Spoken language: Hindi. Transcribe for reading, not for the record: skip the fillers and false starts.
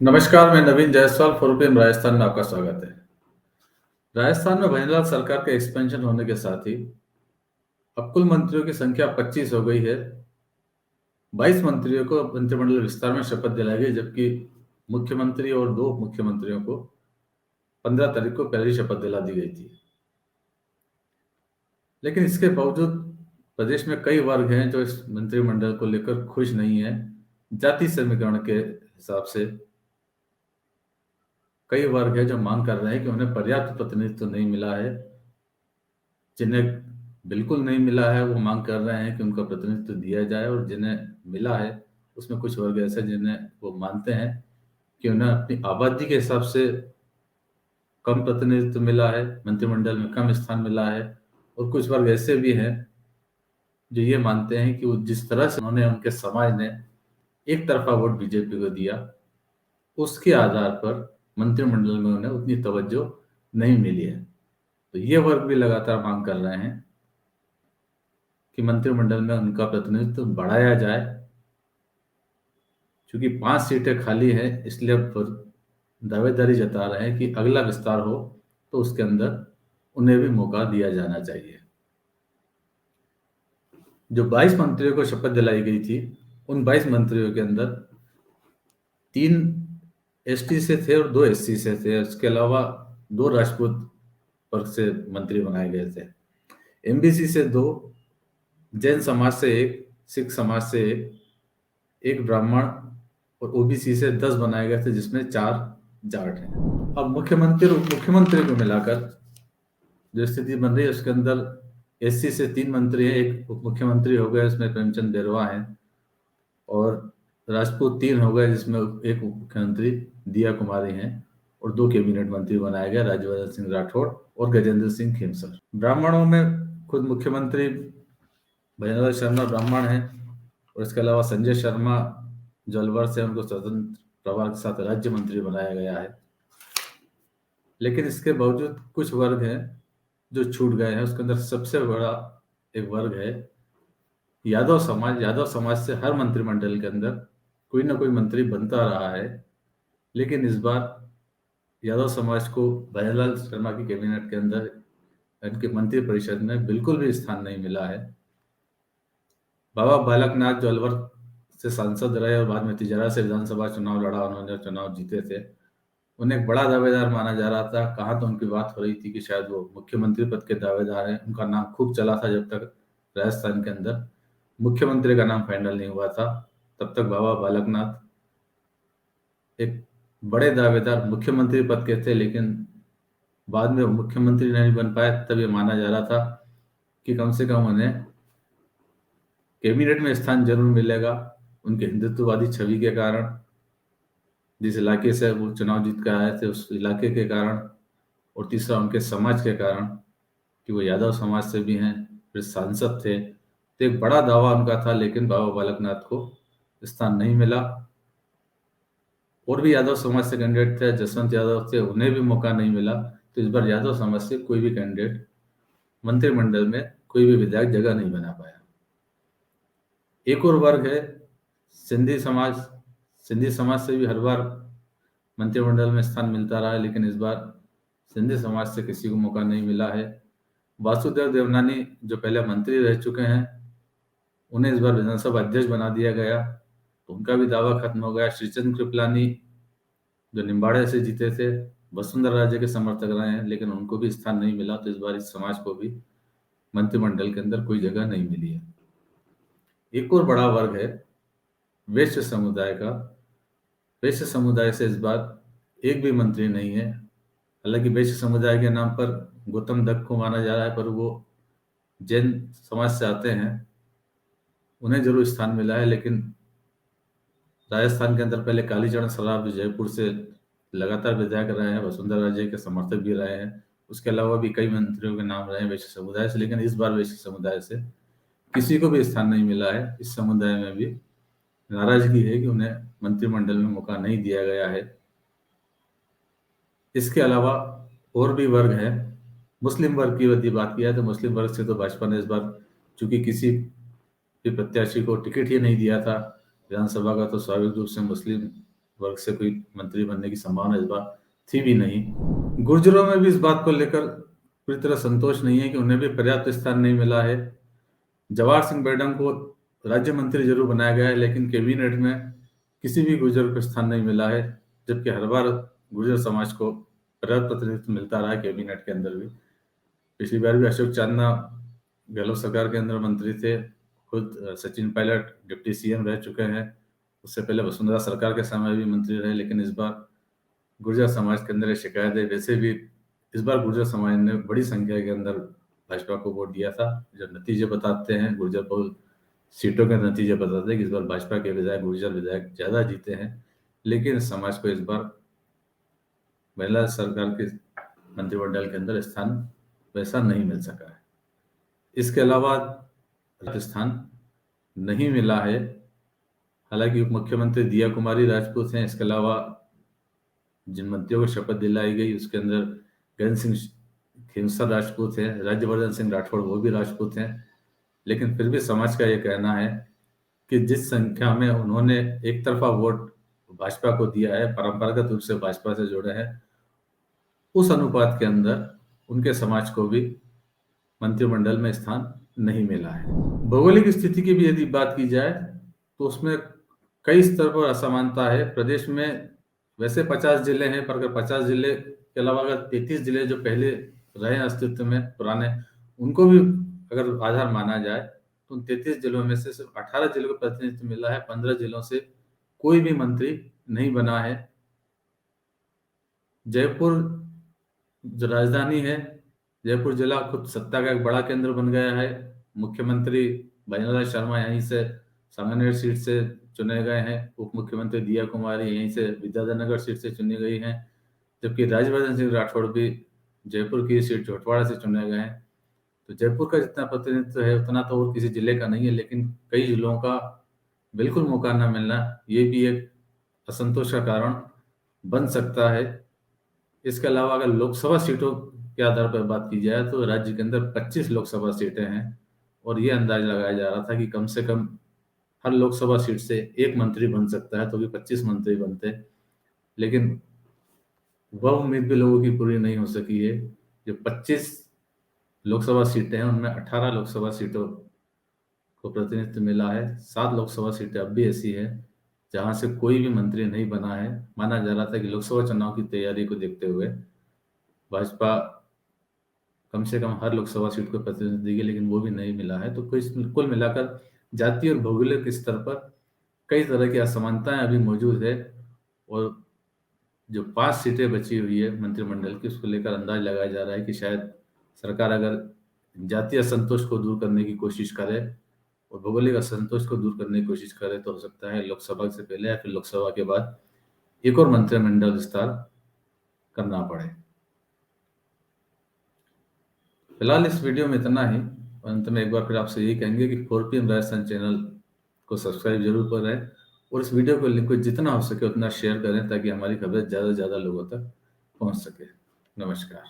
नमस्कार, मैं नवीन जायसवाल फॉर राजस्थान में आपका स्वागत है। राजस्थान में भंजलाल सरकार के एक्सपेंशन होने के साथ ही अब कुल मंत्रियों की संख्या 25 हो गई है। 22 मंत्रियों को मंत्रिमंडल विस्तार में शपथ दिलाई गई, जबकि मुख्यमंत्री और 2 मुख्यमंत्रियों को 15 तारीख को पहली शपथ दिला दी गई थी। लेकिन इसके बावजूद प्रदेश में कई वर्ग हैं जो इस मंत्रिमंडल को लेकर खुश नहीं है। जाति समीकरण के हिसाब से कई वर्ग है जो मांग कर रहे हैं कि उन्हें पर्याप्त प्रतिनिधित्व नहीं मिला है। जिन्हें बिल्कुल नहीं मिला है वो मांग कर रहे हैं कि उनका प्रतिनिधित्व दिया जाए, और जिन्हें मिला है उसमें कुछ वर्ग ऐसे हैं जिन्हें वो मानते हैं कि उन्हें अपनी आबादी के हिसाब से कम प्रतिनिधित्व मिला है, मंत्रिमंडल में कम स्थान मिला है। और कुछ वर्ग ऐसे भी हैं जो ये मानते हैं कि वो जिस तरह से उन्होंने, उनके समाज ने एक तरफा वोट बीजेपी को दिया, उसके आधार पर मंत्रिमंडल में उन्हें उतनी तवज्जो नहीं मिली है। तो ये वर्ग भी लगातार मांग कर रहे हैं कि मंत्रिमंडल में उनका प्रतिनिधित्व बढ़ाया जाए। क्योंकि 5 सीटें खाली हैं, इसलिए अब दावेदारी जता रहे हैं कि अगला विस्तार हो तो उसके अंदर उन्हें भी मौका दिया जाना चाहिए। जो 22 मंत्रियों को शपथ दिलाई गई थी, उन 22 मंत्रियों के अंदर 3 एसटी से थे और 2 एससी से थे। उसके अलावा 2 राजपूत वर्ग से मंत्री बनाए गए थे। एमबीसी से 2, जैन समाज से 1, सिख समाज से 1 ब्राह्मण और ओबीसी से 10 बनाए गए थे, जिसमें 4 जाट हैं। अब मुख्यमंत्री और उप मुख्यमंत्री को मिलाकर जो स्थिति बन रही है, उसके अंदर एससी से 3 मंत्री हैं, 1 उप मुख्यमंत्री हो गए, इसमें प्रेमचंद बैरवा हैं। और राजपूत 3 हो गए, जिसमें 1 उप मुख्यमंत्री दिया कुमारी हैं। और 2 कैबिनेट मंत्री बनाए गए, राज्यवर्धन सिंह राठौड़ और गजेंद्र सिंह खेमसर। ब्राह्मणों में खुद मुख्यमंत्री भजनलाल शर्मा ब्राह्मण हैं, और इसके अलावा संजय शर्मा जो अलवर से, उनको स्वतंत्र प्रभार के साथ राज्य मंत्री बनाया गया है। लेकिन इसके बावजूद कुछ वर्ग हैं जो छूट गए हैं। उसके अंदर सबसे बड़ा एक वर्ग है यादव समाज। यादव समाज से हर मंत्रिमंडल के अंदर कोई ना कोई मंत्री बनता रहा है, लेकिन इस बार यादव समाज को भजनलाल शर्मा की कैबिनेट के अंदर, इनके मंत्री परिषद में बिल्कुल भी स्थान नहीं मिला है। बाबा बालकनाथ जो अलवर से सांसद रहे और बाद में तिजारा से विधानसभा चुनाव लड़ा, उन्होंने चुनाव जीते थे, उन्हें एक बड़ा दावेदार माना जा रहा था। कहाँ तो उनकी बात हो रही थी कि शायद वो मुख्यमंत्री पद के दावेदार हैं। उनका नाम खूब चला था जब तक राजस्थान के अंदर मुख्यमंत्री का नाम फाइनल नहीं हुआ था। तब तक बाबा बालकनाथ एक बड़े दावेदार मुख्यमंत्री पद के थे, लेकिन बाद में वो मुख्यमंत्री नहीं बन पाए। तब ये माना जा रहा था कि कम से कम उन्हें कैबिनेट में स्थान जरूर मिलेगा, उनके हिंदुत्ववादी छवि के कारण, जिस इलाके से वो चुनाव जीत कर आए थे उस इलाके के कारण, और तीसरा उनके समाज के कारण कि वो यादव समाज से भी हैं, फिर सांसद थे। तो एक बड़ा दावा उनका था, लेकिन बाबा बालकनाथ को स्थान नहीं मिला। और भी यादव समाज से कैंडिडेट थे, जसवंत यादव थे, उन्हें भी मौका नहीं मिला। तो इस बार यादव समाज से कोई भी कैंडिडेट मंत्रिमंडल में, कोई भी विधायक जगह नहीं बना पाया। एक और वर्ग है सिंधी समाज। सिंधी समाज से भी हर बार मंत्रिमंडल में स्थान मिलता रहा है, लेकिन इस बार सिंधी समाज से किसी को मौका नहीं मिला है। वासुदेव देवनानी जो पहले मंत्री रह चुके हैं, उन्हें इस बार विधानसभा अध्यक्ष बना दिया गया, तो उनका भी दावा खत्म हो गया। श्रीचंद कृपलानी जो निम्बाड़े से जीते थे, वसुंधरा राजे के समर्थक रहे हैं, लेकिन उनको भी स्थान नहीं मिला। तो इस बार इस समाज को भी मंत्रिमंडल के अंदर कोई जगह नहीं मिली है। एक और बड़ा वर्ग है वैश्य समुदाय का। वैश्य समुदाय से इस बार एक भी मंत्री नहीं है। हालांकि वैश्य समुदाय के नाम पर गौतम दत्त को माना जा रहा है, पर वो जैन समाज से आते हैं, उन्हें जरूर स्थान मिला है। लेकिन राजस्थान के अंदर पहले कालीचरण सराफ जो जयपुर से लगातार विधायक रहे हैं, वसुंधरा राजे के समर्थक भी रहे हैं। उसके अलावा भी कई मंत्रियों के नाम रहे हैं वैश्य समुदाय से, लेकिन इस बार वैश्य समुदाय से किसी को भी स्थान नहीं मिला है। इस समुदाय में भी नाराजगी है कि उन्हें मंत्रिमंडल में मौका नहीं दिया गया है। इसके अलावा और भी वर्ग है। मुस्लिम वर्ग की यदि बात किया तो मुस्लिम वर्ग से तो भाजपा ने इस बार, चूंकि किसी भी प्रत्याशी को टिकट ही नहीं दिया था विधानसभा का, तो स्वाभाविक रूप से मुस्लिम वर्ग से कोई मंत्री बनने की संभावना इस बार थी भी नहीं। गुर्जरों में भी इस बात को लेकर पूरी तरह संतोष नहीं है कि उन्हें भी पर्याप्त स्थान नहीं मिला है। जवाहर सिंह बेडम को राज्य मंत्री जरूर बनाया गया है, लेकिन कैबिनेट में किसी भी गुर्जर को स्थान नहीं मिला है, जबकि हर बार गुर्जर समाज को पर्याप्त प्रतिनिधित्व मिलता रहा है कैबिनेट के अंदर भी। पिछली बार भी अशोक चांदना गहलोत सरकार के अंदर मंत्री थे, खुद सचिन पायलट डिप्टी सीएम रह चुके हैं, उससे पहले वसुंधरा सरकार के समय भी मंत्री रहे। लेकिन इस बार गुर्जर समाज के अंदर ये शिकायत है। वैसे भी इस बार गुर्जर समाज ने बड़ी संख्या के अंदर भाजपा को वोट दिया था। जो नतीजे बताते हैं, गुर्जर बहुल सीटों के नतीजे बताते हैं कि इस बार भाजपा के विधायक, गुर्जर विधायक ज्यादा जीते हैं, लेकिन समाज को इस बार महिला सरकार के मंत्रिमंडल के अंदर स्थान वैसा नहीं मिल सका है। इसके अलावा राजस्थान नहीं मिला है, हालांकि उप मुख्यमंत्री दिया कुमारी राजपूत हैं। इसके अलावा जिन मंत्रियों को शपथ दिलाई गई उसके अंदर गगन सिंह खेमसर राजपूत हैं, राज्यवर्धन सिंह राठौड़ वो भी राजपूत हैं। लेकिन फिर भी समाज का ये कहना है कि जिस संख्या में उन्होंने एक तरफा वोट भाजपा को दिया है, परंपरागत रूप से भाजपा से जुड़े हैं, उस अनुपात के अंदर उनके समाज को भी मंत्रिमंडल में स्थान नहीं मिला है। भौगोलिक स्थिति की भी यदि बात की जाए तो उसमें कई स्तर पर असमानता है। प्रदेश में वैसे 50 जिले हैं, पर अगर 50 जिले के अलावा अगर 33 जिले जो पहले रहे अस्तित्व में पुराने, उनको भी अगर आधार माना जाए तो 33 जिलों में से सिर्फ 18 जिलों को प्रतिनिधित्व मिला है। 15 जिलों से कोई भी मंत्री नहीं बना है। जयपुर जो राजधानी है, जयपुर जिला खुद सत्ता का एक बड़ा केंद्र बन गया है। मुख्यमंत्री भजनलाल शर्मा यहीं से सांगानेर सीट से चुने गए हैं, उप मुख्यमंत्री दिया कुमारी यहीं से विद्याधर नगर सीट से चुनी गई हैं, जबकि राज्यवर्धन सिंह राठौड़ भी जयपुर की सीट झोटवाड़ा से चुने गए हैं। तो जयपुर का जितना प्रतिनिधित्व है उतना तो और किसी जिले का नहीं है, लेकिन कई जिलों का बिल्कुल मौका न मिलना ये भी एक असंतोष का कारण बन सकता है। इसके अलावा अगर लोकसभा सीटों के आधार पर बात की जाए तो राज्य के अंदर 25 लोकसभा सीटें हैं और ये अंदाजा लगाया जा रहा था कि कम से कम हर लोकसभा सीट से एक मंत्री बन सकता है, तो भी 25 मंत्री बनते। लेकिन वह उम्मीद भी लोगों की पूरी नहीं हो सकी है। जो 25 लोकसभा सीटें हैं उनमें 18 लोकसभा सीटों को प्रतिनिधित्व मिला है। 7 लोकसभा सीटें अब भी ऐसी है जहां से कोई भी मंत्री नहीं बना है। माना जा रहा था कि लोकसभा चुनाव की तैयारी को देखते हुए भाजपा कम से कम हर लोकसभा सीट को प्रतिनिधित्व देगी, लेकिन वो भी नहीं मिला है। तो कुल मिलाकर जातीय और भौगोलिक स्तर पर कई तरह की असमानताएं अभी मौजूद है और जो 5 सीटें बची हुई है मंत्रिमंडल की, उसको लेकर अंदाज लगाया जा रहा है कि शायद सरकार अगर जातीय असंतोष को दूर करने की कोशिश करे और भौगोलिक असंतोष को दूर करने की कोशिश करे तो हो सकता है लोकसभा से पहले या फिर लोकसभा के बाद एक और मंत्रिमंडल विस्तार करना पड़े। फिलहाल इस वीडियो में इतना ही। अंत में एक बार फिर आपसे यही कहेंगे कि 4PM राजस्थान चैनल को सब्सक्राइब जरूर करें और इस वीडियो को लिंक को जितना हो सके उतना शेयर करें ताकि हमारी खबरें ज़्यादा से ज़्यादा लोगों तक पहुंच सके। नमस्कार।